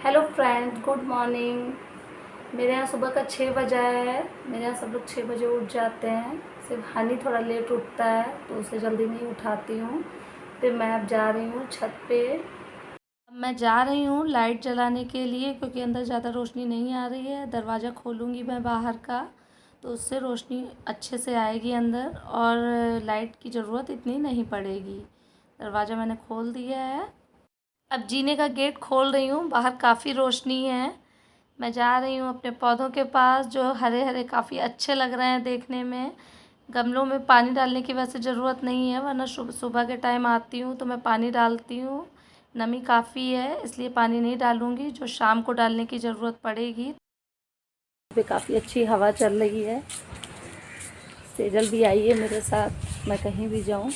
Hello friends, good morning. मेरे यहाँ सुबह का 6 बजा है। मेरे यहाँ सब लोग 6 बजे उठ जाते हैं। सिर्फ हनी थोड़ा लेट उठता है तो उसे जल्दी नहीं उठाती हूँ। फिर मैं अब जा रही हूँ छत पे। अब मैं जा रही हूँ लाइट जलाने के लिए, क्योंकि अंदर ज़्यादा रोशनी नहीं आ रही है। दरवाज़ा खोलूँगी मैं बाहर का तो उससे रोशनी अच्छे से आएगी अंदर, और लाइट की ज़रूरत इतनी नहीं पड़ेगी। दरवाज़ा मैंने खोल दिया है। अब जीने का गेट खोल रही हूँ। बाहर काफ़ी रोशनी है। मैं जा रही हूँ अपने पौधों के पास, जो हरे हरे काफ़ी अच्छे लग रहे हैं देखने में। गमलों में पानी डालने की वैसे ज़रूरत नहीं है, वरना सुबह के टाइम आती हूँ तो मैं पानी डालती हूँ। नमी काफ़ी है इसलिए पानी नहीं डालूँगी, जो शाम को डालने की ज़रूरत पड़ेगी। पे काफ़ी अच्छी हवा चल रही है। सेजल भी आई है मेरे साथ। मैं कहीं भी जाऊँ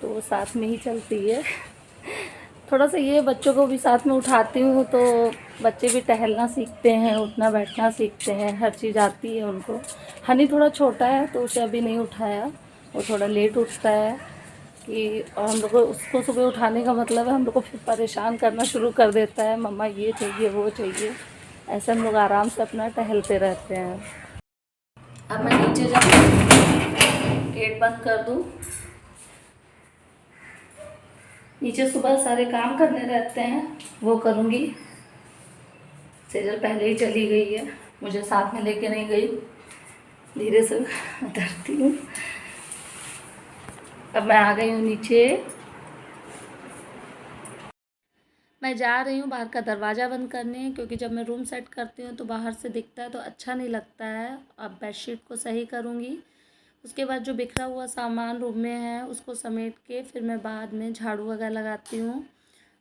तो वो साथ में ही चलती है। थोड़ा सा ये बच्चों को भी साथ में उठाती हूँ तो बच्चे भी टहलना सीखते हैं, उठना बैठना सीखते हैं, हर चीज़ आती है उनको। हनी थोड़ा छोटा है तो उसे अभी नहीं उठाया, वो थोड़ा लेट उठता है कि, और हम लोग को उसको सुबह उठाने का मतलब है हम लोग को फिर परेशान करना शुरू कर देता है, मम्मा ये चाहिए वो चाहिए। ऐसे हम लोग आराम से अपना टहलते रहते हैं। अब मैं नीचे जाऊँ, गेट बंद कर दूँ। नीचे सुबह सारे काम करने रहते हैं, वो करूँगी। सेजल पहले ही चली गई है, मुझे साथ में लेके नहीं गई। धीरे से उतरती हूँ। अब मैं आ गई हूँ नीचे। मैं जा रही हूँ बाहर का दरवाज़ा बंद करने, क्योंकि जब मैं रूम सेट करती हूँ तो बाहर से दिखता है तो अच्छा नहीं लगता है। अब बेडशीट को सही करूँगी। उसके बाद जो बिखरा हुआ सामान रूम में है उसको समेट के फिर मैं बाद में झाड़ू वगैरह लगाती हूँ,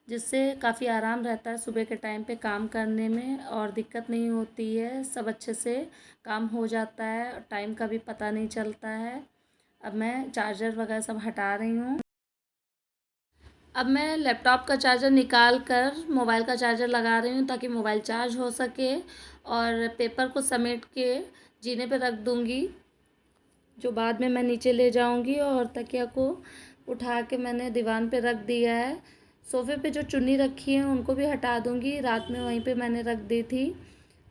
जिससे काफ़ी आराम रहता है सुबह के टाइम पे काम करने में, और दिक्कत नहीं होती है। सब अच्छे से काम हो जाता है, टाइम का भी पता नहीं चलता है। अब मैं चार्जर वगैरह सब हटा रही हूँ। अब मैं लैपटॉप का चार्जर निकाल कर मोबाइल का चार्जर लगा रही हूँ, ताकि मोबाइल चार्ज हो सके। और पेपर को समेट के जीने पे रख दूँगी, जो बाद में मैं नीचे ले जाऊंगी। और तकिया को उठा के मैंने दीवान पे रख दिया है। सोफ़े पे जो चुन्नी रखी है उनको भी हटा दूंगी, रात में वहीं पे मैंने रख दी थी।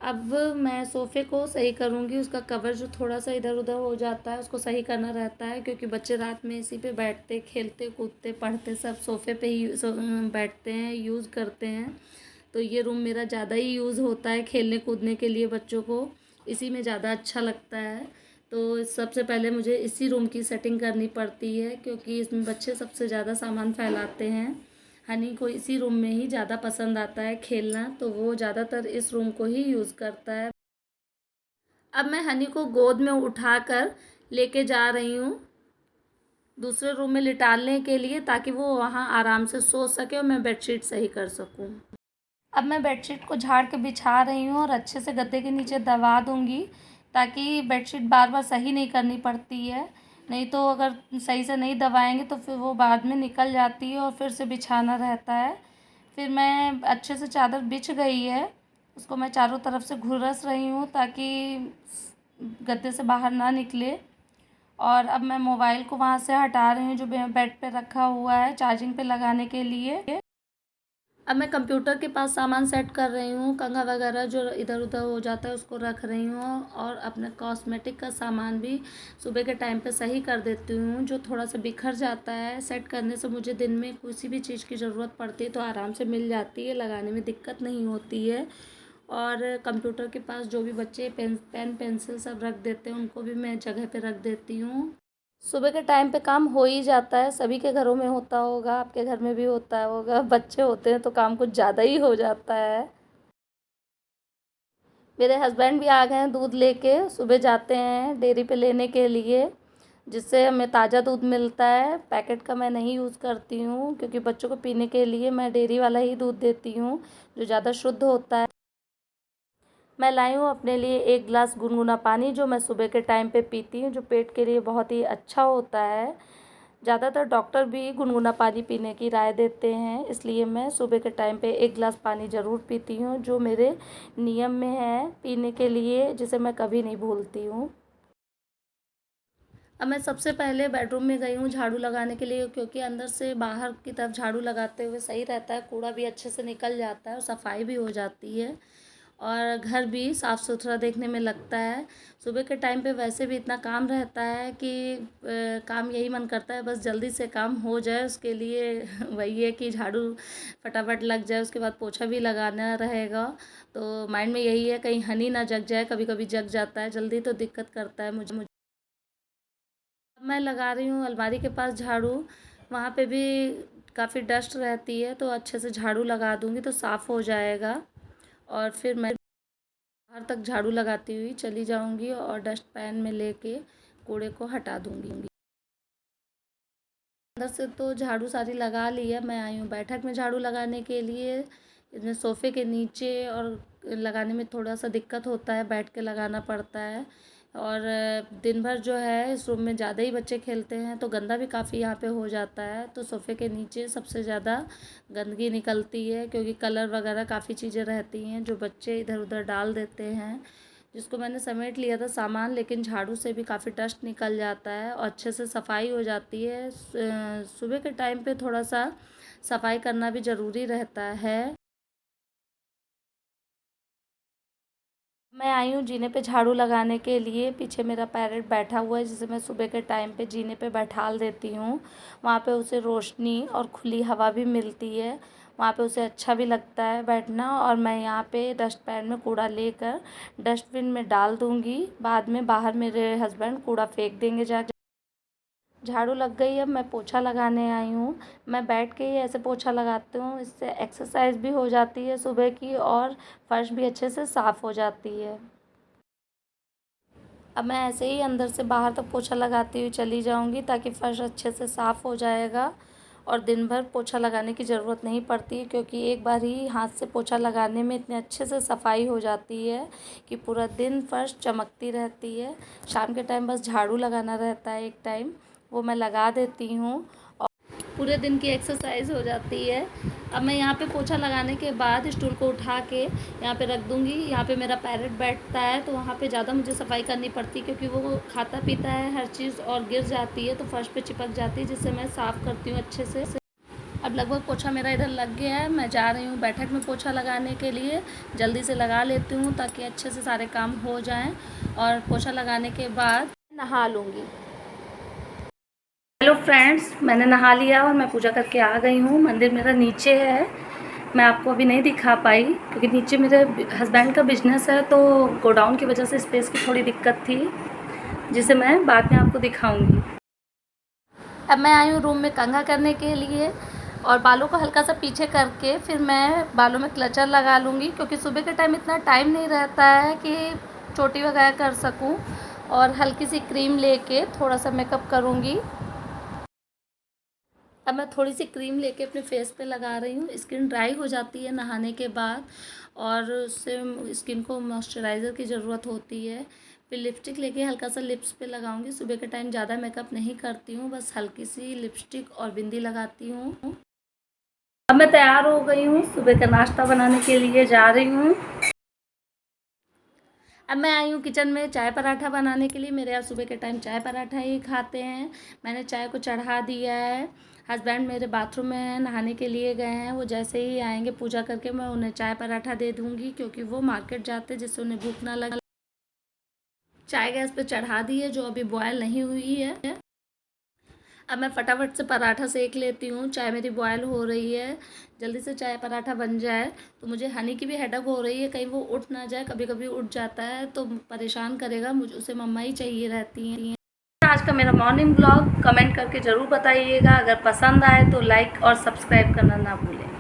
अब मैं सोफ़े को सही करूंगी। उसका कवर जो थोड़ा सा इधर उधर हो जाता है उसको सही करना रहता है, क्योंकि बच्चे रात में इसी पे बैठते, खेलते कूदते पढ़ते सब सोफ़े पे ही बैठते हैं, यूज़ करते हैं। तो ये रूम मेरा ज़्यादा ही यूज़ होता है खेलने कूदने के लिए, बच्चों को इसी में ज़्यादा अच्छा लगता है। तो सबसे पहले मुझे इसी रूम की सेटिंग करनी पड़ती है, क्योंकि इसमें बच्चे सबसे ज़्यादा सामान फैलाते हैं। हनी को इसी रूम में ही ज़्यादा पसंद आता है खेलना, तो वो ज़्यादातर इस रूम को ही यूज़ करता है। अब मैं हनी को गोद में उठाकर लेके जा रही हूँ दूसरे रूम में लिटालने के लिए, ताकि वो वहाँ आराम से सो सके और मैं बेडशीट सही कर सकूँ। अब मैं बेडशीट को झाड़ के बिछा रही हूँ और अच्छे से गद्दे के नीचे दबा दूँगी, ताकि बेडशीट बार बार सही नहीं करनी पड़ती है। नहीं तो अगर सही से नहीं दबाएंगे तो फिर वो बाद में निकल जाती है और फिर से बिछाना रहता है। फिर मैं अच्छे से चादर बिछ गई है, उसको मैं चारों तरफ से घुरस रही हूँ ताकि गद्दे से बाहर ना निकले। और अब मैं मोबाइल को वहाँ से हटा रही हूँ, जो बेड पे रखा हुआ है चार्जिंग पे लगाने के लिए। अब मैं कंप्यूटर के पास सामान सेट कर रही हूँ, कंघा वगैरह जो इधर उधर हो जाता है उसको रख रही हूँ, और अपने कॉस्मेटिक का सामान भी सुबह के टाइम पे सही कर देती हूँ, जो थोड़ा सा बिखर जाता है। सेट करने से मुझे दिन में किसी भी चीज़ की ज़रूरत पड़ती है तो आराम से मिल जाती है, लगाने में दिक्कत नहीं होती है। और कंप्यूटर के पास जो भी बच्चे पेन पेंसिल सब रख देते हैं उनको भी मैं जगह पे रख देती हूँ। सुबह के टाइम पे काम हो ही जाता है, सभी के घरों में होता होगा, आपके घर में भी होता होगा। बच्चे होते हैं तो काम कुछ ज़्यादा ही हो जाता है। मेरे हस्बैंड भी आ गए हैं दूध लेके, सुबह जाते हैं डेयरी पे लेने के लिए, जिससे हमें ताज़ा दूध मिलता है। पैकेट का मैं नहीं यूज़ करती हूँ, क्योंकि बच्चों को पीने के लिए मैं डेयरी वाला ही दूध देती हूँ, जो ज़्यादा शुद्ध होता है। मैं लाई हूँ अपने लिए 1 गिलास गुनगुना पानी, जो मैं सुबह के टाइम पे पीती हूँ, जो पेट के लिए बहुत ही अच्छा होता है। ज़्यादातर डॉक्टर भी गुनगुना पानी पीने की राय देते हैं, इसलिए मैं सुबह के टाइम पे 1 गिलास पानी ज़रूर पीती हूँ, जो मेरे नियम में है पीने के लिए, जिसे मैं कभी नहीं भूलती हूँ। अब मैं सबसे पहले बेडरूम में गई हूँ झाड़ू लगाने के लिए, क्योंकि अंदर से बाहर की तरफ झाड़ू लगाते हुए सही रहता है, कूड़ा भी अच्छे से निकल जाता है और सफाई भी हो जाती है और घर भी साफ़ सुथरा देखने में लगता है। सुबह के टाइम पे वैसे भी इतना काम रहता है कि काम यही मन करता है बस जल्दी से काम हो जाए, उसके लिए वही है कि झाड़ू फटाफट लग जाए, उसके बाद पोछा भी लगाना रहेगा। तो माइंड में यही है कहीं हनी ना जग जाए, कभी कभी जग जाता है जल्दी तो दिक्कत करता है मुझे। मैं लगा रही हूँ अलमारी के पास झाड़ू, वहाँ पे भी काफ़ी डस्ट रहती है, तो अच्छे से झाड़ू लगा दूँगी तो साफ़ हो जाएगा। और फिर मैं बाहर तक झाड़ू लगाती हुई चली जाऊँगी और डस्ट पैन में लेके कूड़े को हटा दूँगी। अंदर से तो झाड़ू सारी लगा ली है, मैं आई हूँ बैठक में झाड़ू लगाने के लिए। इसमें सोफ़े के नीचे और लगाने में थोड़ा सा दिक्कत होता है, बैठ के लगाना पड़ता है। और दिन भर जो है इस रूम में ज़्यादा ही बच्चे खेलते हैं तो गंदा भी काफ़ी यहाँ पे हो जाता है, तो सोफ़े के नीचे सबसे ज़्यादा गंदगी निकलती है, क्योंकि कलर वगैरह काफ़ी चीज़ें रहती हैं जो बच्चे इधर उधर डाल देते हैं, जिसको मैंने समेट लिया था सामान, लेकिन झाड़ू से भी काफ़ी डस्ट निकल जाता है और अच्छे से सफाई हो जाती है। सुबह के टाइम पे थोड़ा सा सफाई करना भी ज़रूरी रहता है। मैं आई हूँ जीने पे झाड़ू लगाने के लिए। पीछे मेरा पैरेट बैठा हुआ है, जिसे मैं सुबह के टाइम पे जीने पे बैठाल देती हूँ। वहाँ पे उसे रोशनी और खुली हवा भी मिलती है, वहाँ पे उसे अच्छा भी लगता है बैठना। और मैं यहाँ पे डस्ट पैन में कूड़ा लेकर डस्टबिन में डाल दूँगी, बाद में बाहर मेरे हस्बैंड कूड़ा फेंक देंगे जाके। झाड़ू लग गई, अब मैं पोछा लगाने आई हूँ। मैं बैठ के ही ऐसे पोछा लगाती हूँ, इससे एक्सरसाइज भी हो जाती है सुबह की और फर्श भी अच्छे से साफ़ हो जाती है। अब मैं ऐसे ही अंदर से बाहर तक पोछा लगाती हुई चली जाऊंगी, ताकि फ़र्श अच्छे से साफ़ हो जाएगा और दिन भर पोछा लगाने की ज़रूरत नहीं पड़ती, क्योंकि एक बार ही हाथ से पोछा लगाने में इतने अच्छे से सफाई हो जाती है कि पूरा दिन फ़र्श चमकती रहती है। शाम के टाइम बस झाड़ू लगाना रहता है एक टाइम, वो मैं लगा देती हूँ और पूरे दिन की एक्सरसाइज हो जाती है। अब मैं यहाँ पे पोछा लगाने के बाद स्टूल को उठा के यहाँ पे रख दूँगी। यहाँ पे मेरा पैरेट बैठता है, तो वहाँ पे ज़्यादा मुझे सफाई करनी पड़ती, क्योंकि वो खाता पीता है हर चीज़ और गिर जाती है तो फर्श पे चिपक जाती है, जिससे मैं साफ़ करती हूँ अच्छे से। अब लगभग पोछा मेरा इधर लग गया है, मैं जा रही हूँ बैठक में पोछा लगाने के लिए। जल्दी से लगा लेती हूँ ताकि अच्छे से सारे काम हो जाएँ, और पोछा लगाने के बाद नहा लूँगी। हेलो फ्रेंड्स, मैंने नहा लिया और मैं पूजा करके आ गई हूँ। मंदिर मेरा नीचे है, मैं आपको अभी नहीं दिखा पाई क्योंकि नीचे मेरे हस्बैंड का बिजनेस है, तो गोडाउन की वजह से स्पेस की थोड़ी दिक्कत थी, जिसे मैं बाद में आपको दिखाऊंगी। अब मैं आई हूँ रूम में कंघा करने के लिए, और बालों को हल्का सा पीछे करके फिर मैं बालों में क्लचर लगा लूँगी, क्योंकि सुबह के टाइम इतना टाइम नहीं रहता है कि चोटी वगैरह कर सकूँ। और हल्की सी क्रीम लेके थोड़ा सा मेकअप करूँगी। अब मैं थोड़ी सी क्रीम लेके अपने फेस पे लगा रही हूँ। स्किन ड्राई हो जाती है नहाने के बाद, और उससे स्किन को मॉइस्चराइज़र की ज़रूरत होती है। फिर लिपस्टिक लेके हल्का सा लिप्स पे लगाऊंगी। सुबह के टाइम ज़्यादा मेकअप नहीं करती हूँ, बस हल्की सी लिपस्टिक और बिंदी लगाती हूँ। अब मैं तैयार हो गई हूँ, सुबह का नाश्ता बनाने के लिए जा रही हूँ। अब मैं आई हूँ किचन में चाय पराठा बनाने के लिए। मेरे यहाँ सुबह के टाइम चाय पराठा ही खाते हैं। मैंने चाय को चढ़ा दिया है। हस्बैंड मेरे बाथरूम में हैं, नहाने के लिए गए हैं। वो जैसे ही आएंगे पूजा करके मैं उन्हें चाय पराठा दे दूँगी, क्योंकि वो मार्केट जाते जिससे उन्हें भूख ना लगे। चाय गैस पे चढ़ा दी है, जो अभी बॉयल नहीं हुई है। अब मैं फटाफट से पराठा सेक लेती हूँ। चाय मेरी बॉयल हो रही है, जल्दी से चाय पराठा बन जाए। तो मुझे हनी की भी हेडेक हो रही है, कहीं वो उठ ना जाए, कभी कभी उठ जाता है तो परेशान करेगा, मुझे उसे मम्मा ही चाहिए रहती हैं। आज का मेरा मॉर्निंग ब्लॉग कमेंट करके ज़रूर बताइएगा। अगर पसंद आए तो लाइक और सब्सक्राइब करना ना भूलें।